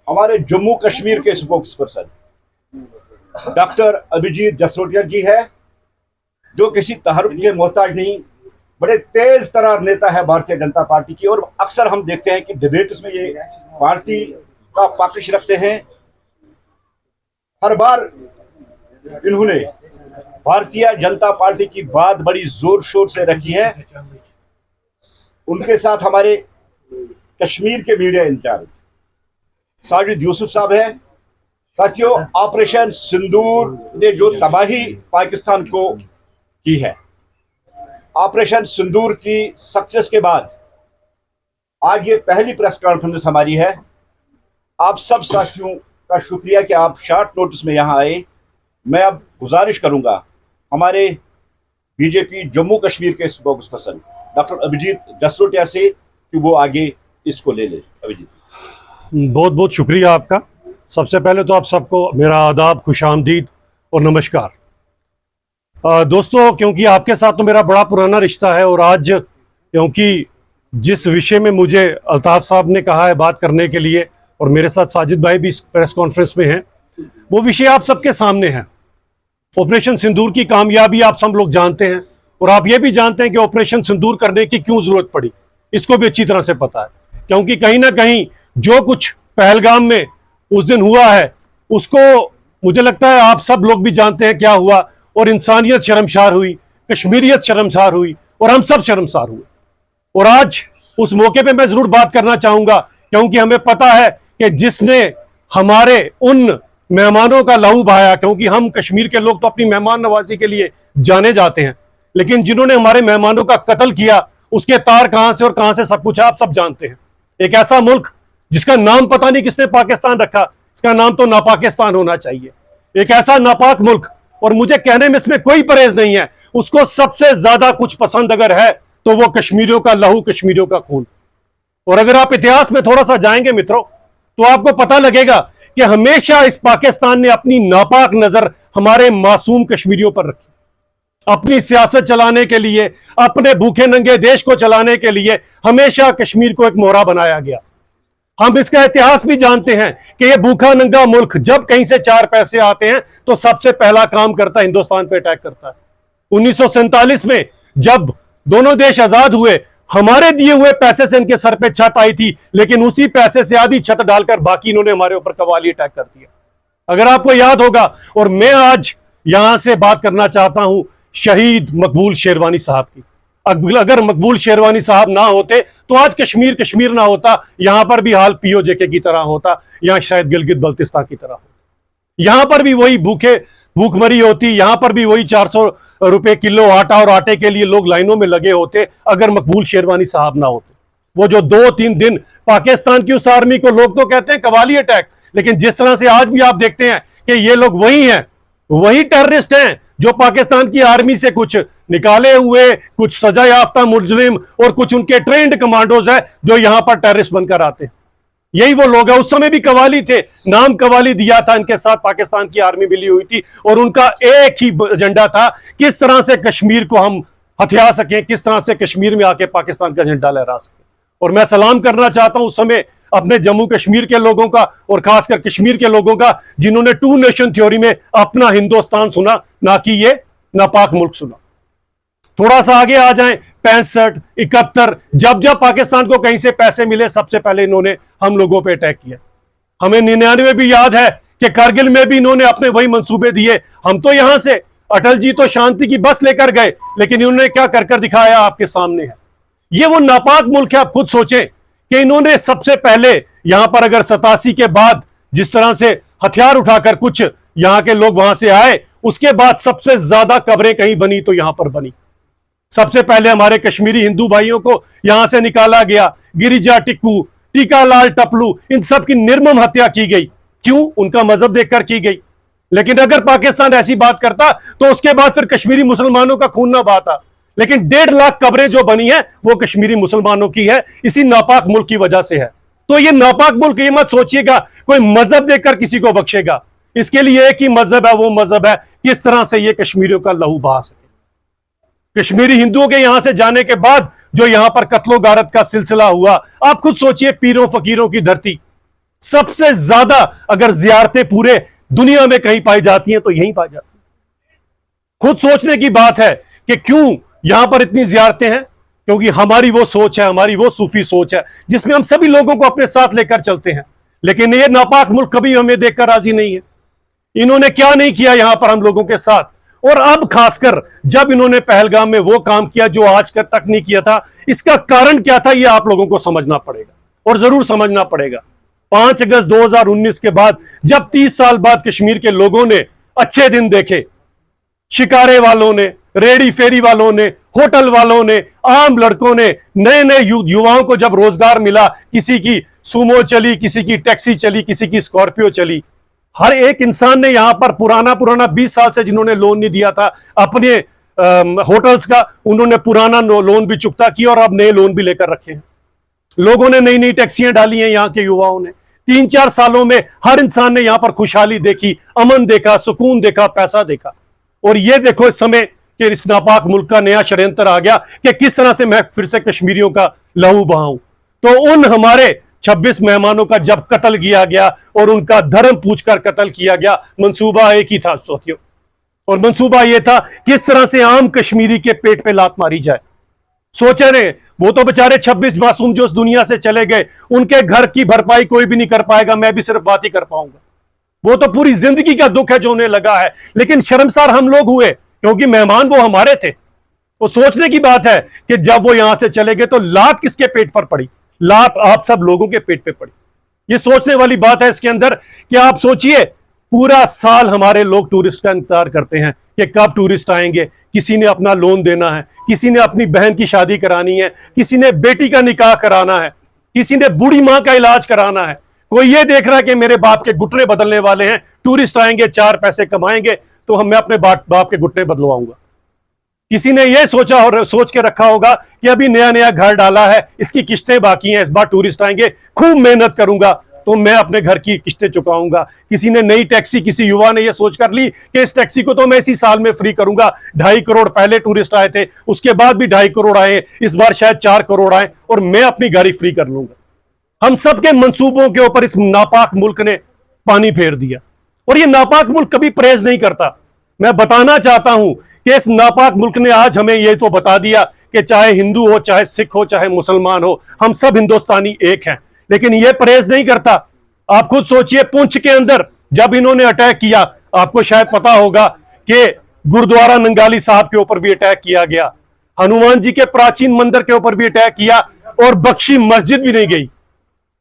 हमारे जम्मू कश्मीर के spokesperson doctor Abhijit Jasrotia ji है, जो किसी तहरुफ के मोहताज नहीं, बड़े तेज तरार नेता है भारतीय जनता पार्टी की। और अक्सर हम देखते हैं कि डिबेट्स में ये पार्टी का पक्ष रखते हैं। हर बार इन्होंने भारतीय जनता पार्टी की बात बड़ी जोर शोर से रखी है। उनके साथ हमारे कश्मीर के मीडिया इंचार्ज साजिद यूसुफ साहब है। साथियों, ऑपरेशन सिंदूर ने जो तबाही पाकिस्तान को की है, ऑपरेशन सिंदूर की सक्सेस के बाद आज ये पहली प्रेस कॉन्फ्रेंस हमारी है। आप सब साथियों का शुक्रिया कि आप शॉर्ट नोटिस में यहाँ आए। मैं अब गुजारिश करूंगा हमारे बीजेपी जम्मू कश्मीर के spokesperson doctor Abhijit Jasrotia से कि वो आगे इसको ले ले। अभिजीत, बहुत बहुत शुक्रिया आपका। सबसे पहले तो आप सबको मेरा आदाब, खुशामदीद और नमस्कार। दोस्तों, क्योंकि आपके साथ तो मेरा बड़ा पुराना रिश्ता है और आज क्योंकि जिस विषय में मुझे अल्ताफ़ साहब ने कहा है बात करने के लिए और मेरे साथ साजिद भाई भी इस प्रेस कॉन्फ्रेंस में हैं, वो विषय आप सबके सामने है। ऑपरेशन सिंदूर की कामयाबी आप सब लोग जानते हैं और आप ये भी जानते हैं कि ऑपरेशन सिंदूर करने की क्यों ज़रूरत पड़ी, इसको भी अच्छी तरह से पता है। क्योंकि कहीं ना कहीं जो कुछ पहलगाम में उस दिन हुआ है उसको मुझे लगता है आप सब लोग भी जानते हैं क्या हुआ, और इंसानियत शर्मसार हुई, कश्मीरियत शर्मसार हुई और हम सब शर्मसार हुए। और आज उस मौके पे मैं ज़रूर बात करना चाहूँगा, क्योंकि हमें पता है कि जिसने हमारे उन मेहमानों का लहू बहाया, क्योंकि हम कश्मीर के लोग तो अपनी मेहमान नवाजी के लिए जाने जाते हैं, लेकिन जिन्होंने हमारे मेहमानों का कत्ल किया उसके तार कहाँ से और कहाँ से सब कुछ आप सब जानते हैं। एक ऐसा मुल्क जिसका नाम पता नहीं किसने पाकिस्तान रखा, इसका नाम तो नापाकिस्तान होना चाहिए। एक ऐसा नापाक मुल्क, और मुझे कहने में इसमें कोई परहेज नहीं है, उसको सबसे ज्यादा कुछ पसंद अगर है तो वो कश्मीरियों का लहू, कश्मीरियों का खून। और अगर आप इतिहास में थोड़ा सा जाएंगे मित्रों, तो आपको पता लगेगा कि हमेशा इस पाकिस्तान ने अपनी नापाक नजर हमारे मासूम कश्मीरियों पर रखी। अपनी सियासत चलाने के लिए, अपने भूखे नंगे देश को चलाने के लिए हमेशा कश्मीर को एक मोहरा बनाया गया। हम इसका इतिहास भी जानते हैं कि यह भूखा नंगा मुल्क जब कहीं से चार पैसे आते हैं तो सबसे पहला काम करता है हिंदुस्तान पे अटैक करता है। 1947 में जब दोनों देश आजाद हुए, हमारे दिए हुए पैसे से इनके सर पे छत आई थी, लेकिन उसी पैसे से आधी छत डालकर बाकी इन्होंने हमारे ऊपर कवाली अटैक कर दिया, अगर आपको याद होगा। और मैं आज यहां से बात करना चाहता हूं शहीद मकबूल शेरवानी साहब की। अगर मकबूल शेरवानी साहब ना होते तो आज कश्मीर कश्मीर ना होता, यहां पर भी हाल पीओजेके की तरह होता, या शायद गिलगित बल्तिस्तान की तरह होता। यहां पर भी वही भूखमरी होती, यहां पर भी वही 400 रुपए किलो आटा और आटे के लिए लोग लाइनों में लगे होते, अगर मकबूल शेरवानी साहब ना होते। वो जो 2-3 दिन पाकिस्तान की उस आर्मी को लोग तो कहते हैं कवाली अटैक, लेकिन जिस तरह से आज भी आप देखते हैं कि ये लोग वही हैं, वही टेररिस्ट हैं जो पाकिस्तान की आर्मी से कुछ निकाले हुए, कुछ सजा याफ्ता मुजरिम और कुछ उनके ट्रेंड कमांडोज है जो यहां पर टेररिस्ट बनकर आते हैं। यही वो लोग हैं। उस समय भी कवाली थे, नाम कवाली दिया था, इनके साथ पाकिस्तान की आर्मी मिली हुई थी और उनका एक ही एजेंडा था, किस तरह से कश्मीर को हम हथिया सकें, किस तरह से कश्मीर में आके पाकिस्तान का झंडा लहरा सकें। और मैं सलाम करना चाहता हूं उस समय अपने जम्मू कश्मीर के लोगों का और खासकर कश्मीर के लोगों का, जिन्होंने 2 नेशन थ्योरी में अपना हिंदुस्तान सुना, ना कि ये नापाक मुल्क सुना। थोड़ा सा आगे आ जाएं, 65, 71, जब जब पाकिस्तान को कहीं से पैसे मिले सबसे पहले इन्होंने हम लोगों पे अटैक किया। हमें 99 भी याद है कि कारगिल में भी इन्होंने अपने वही मंसूबे दिए। हम तो यहां से अटल जी तो शांति की बस लेकर गए, लेकिन इन्होंने क्या कर कर दिखाया आपके सामने है। ये वो नापाक मुल्क है। आप खुद सोचें कि इन्होंने सबसे पहले यहां पर अगर 87 के बाद जिस तरह से हथियार उठाकर कुछ यहां के लोग वहां से आए, उसके बाद सबसे ज्यादा कब्रें कहीं बनी तो यहां पर बनी। सबसे पहले हमारे कश्मीरी हिंदू भाइयों को यहां से निकाला गया, गिरिजा टिक्कू, टीका लाल टपलू, इन सब की निर्मम हत्या की गई। क्यों? उनका मजहब देखकर की गई। लेकिन अगर पाकिस्तान ऐसी बात करता तो उसके बाद फिर कश्मीरी मुसलमानों का खून ना बहाता। लेकिन 1.5 लाख कब्रें जो बनी है वो कश्मीरी मुसलमानों की है, इसी नापाक मुल्क की वजह से है। तो ये नापाक मुल्क, ये मत सोचिएगा कोई मजहब देखकर किसी को बख्शेगा। इसके लिए एक ही मजहब है, वो मजहब है किस तरह से ये कश्मीरियों का लहू बहा सके। कश्मीरी हिंदुओं के यहां से जाने के बाद जो यहां पर कत्लो गारत का सिलसिला हुआ, आप खुद सोचिए, पीरों फकीरों की धरती, सबसे ज्यादा अगर जियारतें पूरे दुनिया में कहीं पाई जाती हैं तो यहीं पाई जाती हैं। खुद सोचने की बात है कि क्यों यहां पर इतनी जियारतें हैं, क्योंकि हमारी वो सोच है, हमारी वो सूफी सोच है जिसमें हम सभी लोगों को अपने साथ लेकर चलते हैं। लेकिन ये नापाक मुल्क कभी हमें देखकर राजी नहीं है। इन्होंने क्या नहीं किया यहां पर हम लोगों के साथ, और अब खासकर जब इन्होंने पहलगाम में वो काम किया जो आज तक नहीं किया था, इसका कारण क्या था, यह आप लोगों को समझना पड़ेगा और जरूर समझना पड़ेगा। 5 अगस्त 2019 के बाद जब 30 साल बाद कश्मीर के लोगों ने अच्छे दिन देखे, शिकारे वालों ने, रेडी फेरी वालों ने, होटल वालों ने, आम लड़कों ने, नए नए युवाओं को जब रोजगार मिला, किसी की सुमो चली, किसी की टैक्सी चली, किसी की स्कॉर्पियो चली, हर एक इंसान ने यहां पर पुराना 20 साल से जिन्होंने लोन नहीं दिया था अपने होटल्स का, उन्होंने पुराना लोन भी चुकता किया और अब नए लोन भी लेकर रखे हैं। लोगों ने नई नई टैक्सियां डाली हैं, यहां के युवाओं ने 3-4 सालों में हर इंसान ने यहां पर खुशहाली देखी, अमन देखा, सुकून देखा, पैसा देखा। और ये देखो इस समय कि इस नापाक मुल्क का नया षड्यंत्र आ गया कि किस तरह से मैं फिर से कश्मीरियों का लहू बहाऊं। तो उन हमारे 26 मेहमानों का जब कत्ल किया गया और उनका धर्म पूछकर कत्ल किया गया, मंसूबा एक ही था साथियों, और मंसूबा यह था किस तरह से आम कश्मीरी के पेट पे लात मारी जाए। सोचे रहे वो तो बेचारे 26 मासूम जो उस दुनिया से चले गए, उनके घर की भरपाई कोई भी नहीं कर पाएगा, मैं भी सिर्फ बात ही कर पाऊंगा। वो तो पूरी जिंदगी का दुख है जो उन्हें लगा है। लेकिन शर्मसार हम लोग हुए क्योंकि मेहमान वो हमारे थे। वो सोचने की बात है कि जब वो यहां से चले गए तो लात किसके पेट पर पड़ी? लात आप सब लोगों के पेट पे पड़ी। ये सोचने वाली बात है इसके अंदर कि आप सोचिए, पूरा साल हमारे लोग टूरिस्ट का इंतजार करते हैं कि कब टूरिस्ट आएंगे। किसी ने अपना लोन देना है, किसी ने अपनी बहन की शादी करानी है, किसी ने बेटी का निकाह कराना है, किसी ने बूढ़ी मां का इलाज कराना है। कोई ये देख रहा है कि मेरे बाप के घुटने बदलने वाले हैं, टूरिस्ट आएंगे, 4 पैसे कमाएंगे तो मैं अपने बाप के घुटने बदलवाऊंगा। किसी ने यह सोच के रखा होगा कि अभी नया नया घर डाला है, इसकी किस्तें बाकी हैं, इस बार टूरिस्ट आएंगे, खूब मेहनत करूंगा तो मैं अपने घर की किस्तें चुकाऊंगा। किसी ने नई टैक्सी, किसी युवा ने यह सोच कर ली कि इस टैक्सी को तो मैं इसी साल में फ्री करूंगा। 2.5 करोड़ पहले टूरिस्ट आए थे, उसके बाद भी 2.5 करोड़ आए, इस बार शायद 4 करोड़ आए और मैं अपनी गाड़ी फ्री कर लूंगा। हम सबके मंसूबों के ऊपर इस नापाक मुल्क ने पानी फेर दिया और यह नापाक मुल्क कभी परहेज नहीं करता। मैं बताना चाहता हूं कि इस नापाक मुल्क ने आज हमें यह तो बता दिया कि चाहे हिंदू हो, चाहे सिख हो, चाहे मुसलमान हो, हम सब हिंदुस्तानी एक हैं। लेकिन यह परहेज नहीं करता। आप खुद सोचिए, पुंछ के अंदर जब इन्होंने अटैक किया, आपको शायद पता होगा कि गुरुद्वारा नंगाली साहब के ऊपर भी अटैक किया गया, हनुमान जी के प्राचीन मंदिर के ऊपर भी अटैक किया और बख्शी मस्जिद भी नहीं गई।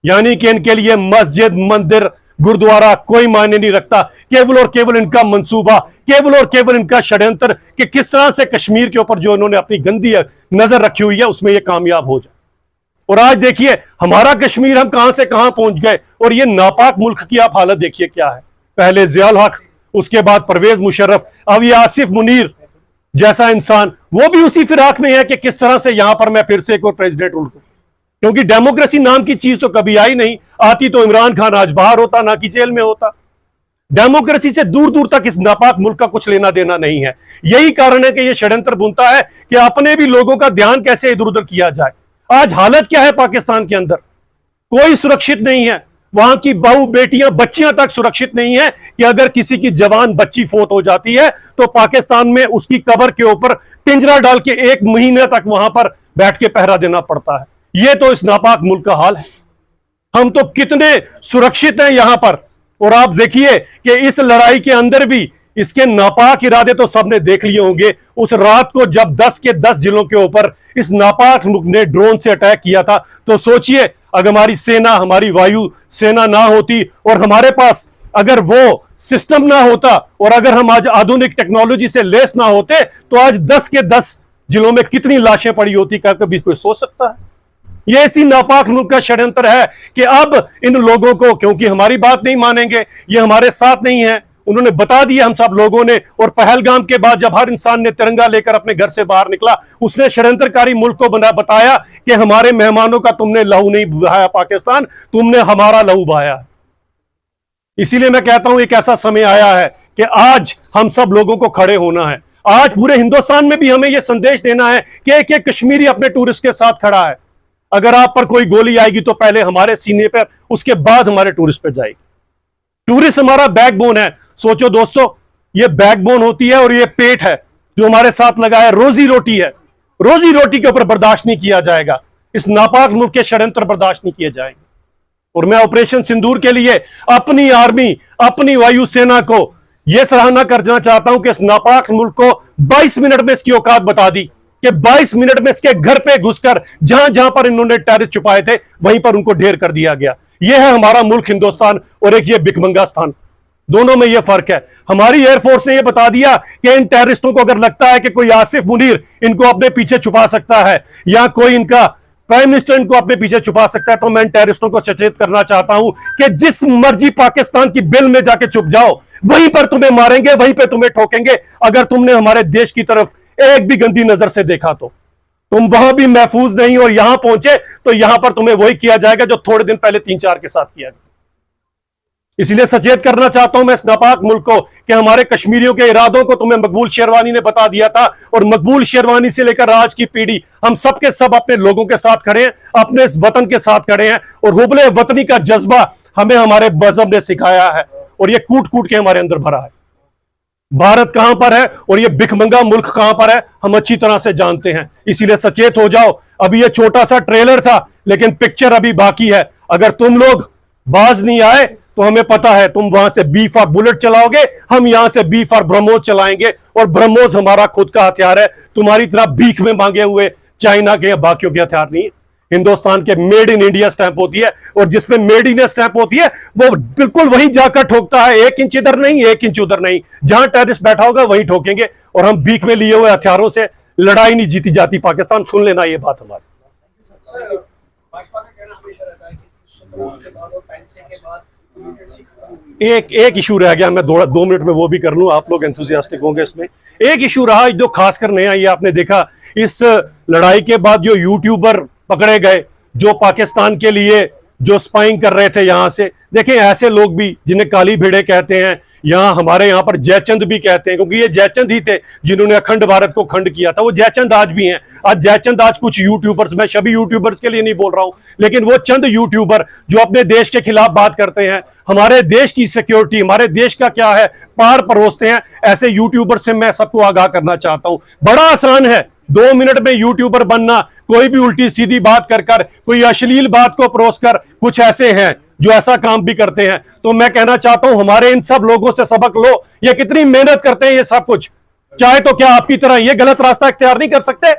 यानी कि इनके लिए मस्जिद, मंदिर, गुरुद्वारा कोई मायने नहीं रखता। केवल और केवल इनका मंसूबा, केवल और केवल इनका षड्यंत्र कि किस तरह से कश्मीर के ऊपर जो इन्होंने अपनी गंदी नजर रखी हुई है उसमें यह कामयाब हो जाए। और आज देखिए हमारा कश्मीर हम कहां से कहां पहुंच गए और ये नापाक मुल्क की आप हालत देखिए क्या है। पहले जियाउल हक, उसके बाद परवेज मुशर्रफ, अब ये आसिफ मुनीर जैसा इंसान, वो भी उसी फिराक में है कि किस तरह से यहां पर मैं फिर से एक और प्रेसिडेंट उलटूं। क्योंकि डेमोक्रेसी नाम की चीज तो कभी आई नहीं, आती तो इमरान खान आज बाहर होता, ना कि जेल में होता। डेमोक्रेसी से दूर दूर तक इस नापाक मुल्क का कुछ लेना देना नहीं है। यही कारण है कि यह षड्यंत्र बुनता है कि अपने भी लोगों का ध्यान कैसे इधर उधर किया जाए। आज हालत क्या है पाकिस्तान के अंदर? कोई सुरक्षित नहीं है। वहां की बहू, बेटियां, बच्चियां तक सुरक्षित नहीं है कि अगर किसी की जवान बच्ची फोत हो जाती है तो पाकिस्तान में उसकी कब्र के ऊपर पिंजरा डाल के 1 महीने तक वहां पर बैठ के पहरा देना पड़ता है। यह तो इस नापाक मुल्क का हाल है। हम तो कितने सुरक्षित हैं यहां पर, और आप देखिए कि इस लड़ाई के अंदर भी इसके नापाक इरादे तो सबने देख लिए होंगे। उस रात को जब 10 के 10 जिलों के ऊपर इस नापाक मुल्क ने ड्रोन से अटैक किया था, तो सोचिए अगर हमारी सेना, हमारी वायु सेना ना होती और हमारे पास अगर वो सिस्टम ना होता और अगर हम आज आधुनिक टेक्नोलॉजी से लेस ना होते तो आज 10 के 10 जिलों में कितनी लाशें पड़ी होती, क्या कभी कोई सोच सकता है? ये इसी नापाक मुल्क का षड्यंत्र है कि अब इन लोगों को, क्योंकि हमारी बात नहीं मानेंगे, ये हमारे साथ नहीं है, उन्होंने बता दिया हम सब लोगों ने। और पहलगाम के बाद जब हर इंसान ने तिरंगा लेकर अपने घर से बाहर निकला, उसने षड्यंत्रकारी मुल्क को बताया कि हमारे मेहमानों का तुमने लहू नहीं बहाया पाकिस्तान, तुमने हमारा लहू बहाया। इसीलिए मैं कहता हूं एक ऐसा समय आया है कि आज हम सब लोगों को खड़े होना है। आज पूरे हिंदुस्तान में भी हमें यह संदेश देना है कि एक एक कश्मीरी अपने टूरिस्ट के साथ खड़ा है। अगर आप पर कोई गोली आएगी तो पहले हमारे सीने पर, उसके बाद हमारे टूरिस्ट पर जाएगी। टूरिस्ट हमारा बैकबोन है। सोचो दोस्तों, ये बैकबोन होती है और ये पेट है जो हमारे साथ लगा है, रोजी रोटी है। रोजी रोटी के ऊपर बर्दाश्त नहीं किया जाएगा, इस नापाक मुल्क के षड्यंत्र बर्दाश्त नहीं किए जाएंगे। और मैं ऑपरेशन सिंदूर के लिए अपनी आर्मी, अपनी वायुसेना को यह सराहना करना चाहता हूं कि इस नापाक मुल्क को 22 मिनट में इसकी औकात बता दी कि 22 मिनट में इसके घर पे घुसकर जहां जहां पर इन्होंने टेररिस्ट छुपाए थे वहीं पर उनको ढेर कर दिया गया। यह है हमारा मुल्क हिंदुस्तान और एक ये भिखमंगास्तान, दोनों में यह फर्क है। हमारी एयरफोर्स ने यह बता दिया कि इन टेररिस्टों को अगर लगता है कि कोई आसिफ मुनीर इनको अपने पीछे छुपा सकता है या कोई इनका प्राइम मिनिस्टर इनको अपने पीछे छुपा सकता है, तो मैं इन टेररिस्टों को सचेत करना चाहता हूं कि जिस मर्जी पाकिस्तान की बिल में जाके छुप जाओ, वहीं पर तुम्हें मारेंगे, वहीं पर तुम्हें ठोकेंगे। अगर तुमने हमारे देश की तरफ एक भी गंदी नजर से देखा तो तुम वहां भी महफूज नहीं, और यहां पहुंचे तो यहां पर तुम्हें वही किया जाएगा जो थोड़े दिन पहले 3-4 के साथ किया गया। इसलिए सचेत करना चाहता हूं मैं इस नापाक मुल्क को कि हमारे कश्मीरियों के इरादों को तुम्हें मकबूल शेरवानी ने बता दिया था, और मकबूल शेरवानी से लेकर आज की पीढ़ी हम सब के सब अपने लोगों के साथ खड़े हैं, अपने इस वतन के साथ खड़े हैं, और हुब्बे वतनी का जज्बा हमें हमारे मजहब ने सिखाया है, और ये कूट कूट के हमारे अंदर भरा है। भारत कहां पर है और ये भिखमंगा मुल्क कहां पर है, हम अच्छी तरह से जानते हैं। इसीलिए सचेत हो जाओ। अभी ये छोटा सा ट्रेलर था, लेकिन पिक्चर अभी बाकी है। अगर तुम लोग बाज नहीं आए तो हमें पता है तुम वहां से बी फॉर बुलेट चलाओगे, हम यहां से बी फॉर ब्रह्मोस चलाएंगे, और ब्रह्मोस हमारा खुद का हथियार है। तुम्हारी तरह भीख में मांगे हुए चाइना के या बाकियों के हथियार नहीं है। हिंदुस्तान के मेड इन इंडिया स्टैंप होती है, और जिसमें मेड इन स्टैंप होती है वो बिल्कुल वहीं जाकर ठोकता है, 1 इंच इधर नहीं 1 इंच उधर नहीं, जहां टेररिस्ट बैठा होगा वहीं ठोकेंगे। और हम भीख में लिए हुए हथियारों से लड़ाई नहीं जीती जाती। पाकिस्तान सुन लेना ये बात हमारी। एक इशू रह गया, मैं 2 मिनट में वो भी कर लूं, आप लोग एंथुसियास्टिक होंगे इसमें। एक इशू रहा जो खासकर नया, ये आपने देखा इस लड़ाई के बाद जो यूट्यूबर पकड़े गए जो पाकिस्तान के लिए जो स्पाइंग कर रहे थे यहां से। देखें, ऐसे लोग भी जिन्हें काली भेड़े कहते हैं, यहां हमारे यहां पर जयचंद भी कहते हैं, क्योंकि ये जयचंद ही थे जिन्होंने अखंड भारत को खंड किया था। वो जयचंद आज भी हैं। आज जयचंद, आज कुछ यूट्यूबर्स, मैं सभी यूट्यूबर्स के लिए नहीं बोल रहा हूं, लेकिन वो चंद यूट्यूबर जो अपने देश के खिलाफ बात करते हैं, हमारे देश की सिक्योरिटी, हमारे देश का क्या है पार परोसते हैं, ऐसे यूट्यूबर से मैं सबको आगाह करना चाहता हूं। बड़ा आसान है 2 मिनट में यूट्यूबर बनना, कोई भी उल्टी सीधी बात कर कोई अश्लील बात को परोस कर। कुछ ऐसे हैं जो ऐसा काम भी करते हैं। तो मैं कहना चाहता हूं हमारे इन सब लोगों से सबक लो। ये कितनी मेहनत करते हैं, ये सब कुछ चाहे तो क्या आपकी तरह ये गलत रास्ता इख्तियार नहीं कर सकते?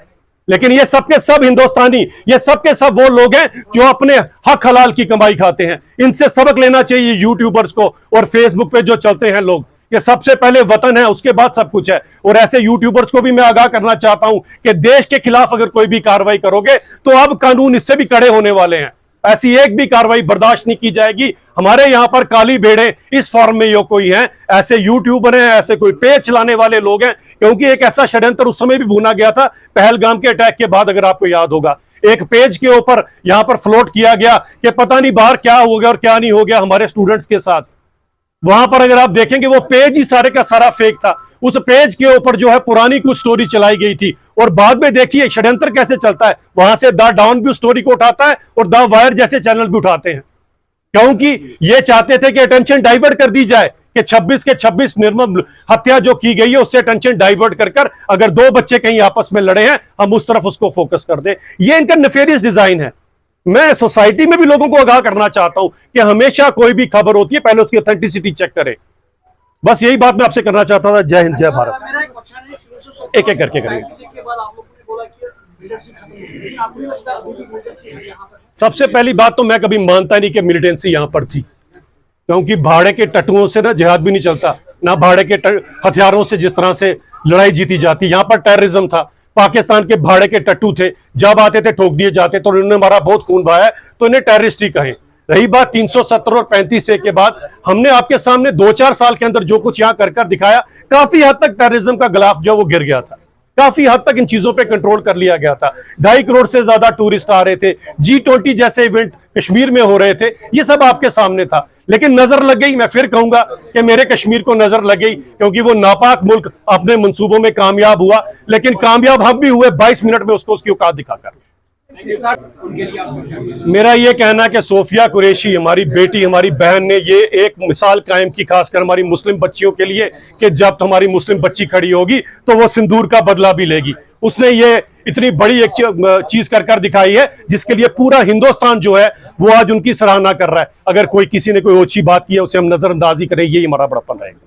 लेकिन ये सबके सब हिंदुस्तानी, ये सबके सब वो लोग हैं जो अपने हक हलाल की कमाई खाते हैं। इनसे सबक लेना चाहिए यूट्यूबर्स को, और फेसबुक पे जो चलते हैं लोग, कि सबसे पहले वतन है उसके बाद सब कुछ है। और ऐसे यूट्यूबर्स को भी मैं आगाह करना चाहता हूं कि देश के खिलाफ अगर कोई भी कार्रवाई करोगे तो अब कानून इससे भी कड़े होने वाले हैं। ऐसी एक भी कार्रवाई बर्दाश्त नहीं की जाएगी। हमारे यहां पर काली भेड़े इस फॉर्म में यो कोई हैं, ऐसे यूट्यूबर हैं, ऐसे कोई पेज चलाने वाले लोग हैं। क्योंकि एक ऐसा षड्यंत्र उस समय भी भुना गया था पहलगाम के अटैक के बाद, अगर आपको याद होगा, एक पेज के ऊपर यहां पर फ्लोट किया गया कि पता नहीं बाहर क्या हो गया और क्या नहीं हो गया हमारे स्टूडेंट्स के साथ। वहां पर अगर आप देखेंगे वो पेज ही सारे का सारा फेक था। उस पेज के ऊपर जो है पुरानी कुछ स्टोरी चलाई गई थी, और बाद में देखिए षड्यंत्र कैसे चलता है। वहां से द डाउन भी स्टोरी को उठाता है और द वायर जैसे चैनल भी उठाते हैं, क्योंकि ये चाहते थे कि अटेंशन डाइवर्ट कर दी जाए कि 26 के 26 निर्मम हत्या जो की गई है उससे अटेंशन डाइवर्ट कर अगर 2 बच्चे कहीं आपस में लड़े हैं हम उस तरफ उसको फोकस कर दें। ये इनका नेफेरियस डिजाइन है। मैं सोसाइटी में भी लोगों को आगाह करना चाहता हूं कि हमेशा कोई भी खबर होती है पहले उसकी ऑथेंटिसिटी चेक करें। बस यही बात मैं आपसे करना चाहता था। जय हिंद, जय भारत। एक एक करके करेंगे। सबसे पहली बात तो मैं कभी मानता नहीं कि मिलिटेंसी यहां पर थी, क्योंकि भाड़े के टट्टुओं से ना जिहाद भी नहीं चलता, ना भाड़े के हथियारों से जिस तरह से लड़ाई जीती जाती। यहां पर टेररिज्म था। पाकिस्तान के भाड़े के टट्टू थे, जब आते थे ठोक दिए जाते, तो उन्होंने हमारा बहुत खून बहाया, तो इन्हें टेररिस्ट ही कहें। रही बात 370 और 35 के बाद, हमने आपके सामने 2-4 साल के अंदर जो कुछ यहां कर दिखाया, काफी हद तक टेररिज्म का गिलाफ जो वो गिर गया था। काफी हद तक इन चीजों पे कंट्रोल कर लिया गया था। 2.5 करोड़ से ज्यादा टूरिस्ट आ रहे थे, G20 जैसे इवेंट कश्मीर में हो रहे थे, ये सब आपके सामने था। लेकिन नजर लग गई, मैं फिर कहूंगा कि मेरे कश्मीर को नजर लग गई, क्योंकि वो नापाक मुल्क अपने मंसूबों में कामयाब हुआ। लेकिन कामयाब हम भी हुए 22 मिनट में उसको उसकी औकात दिखाकर। उनके लिए आपका क्या कहना है? मेरा ये कहना है कि सोफिया कुरैशी हमारी बेटी, हमारी बहन ने ये एक मिसाल कायम की, खासकर हमारी मुस्लिम बच्चियों के लिए, कि जब हमारी मुस्लिम बच्ची खड़ी होगी तो वो सिंदूर का बदला भी लेगी। उसने ये इतनी बड़ी एक चीज कर दिखाई है जिसके लिए पूरा हिंदुस्तान जो है वो आज उनकी सराहना कर रहा है। अगर कोई किसी ने कोई ओछी बात की है उसे हम नजरअंदाजी करें, यही हमारा बड़प्पन रहेगा।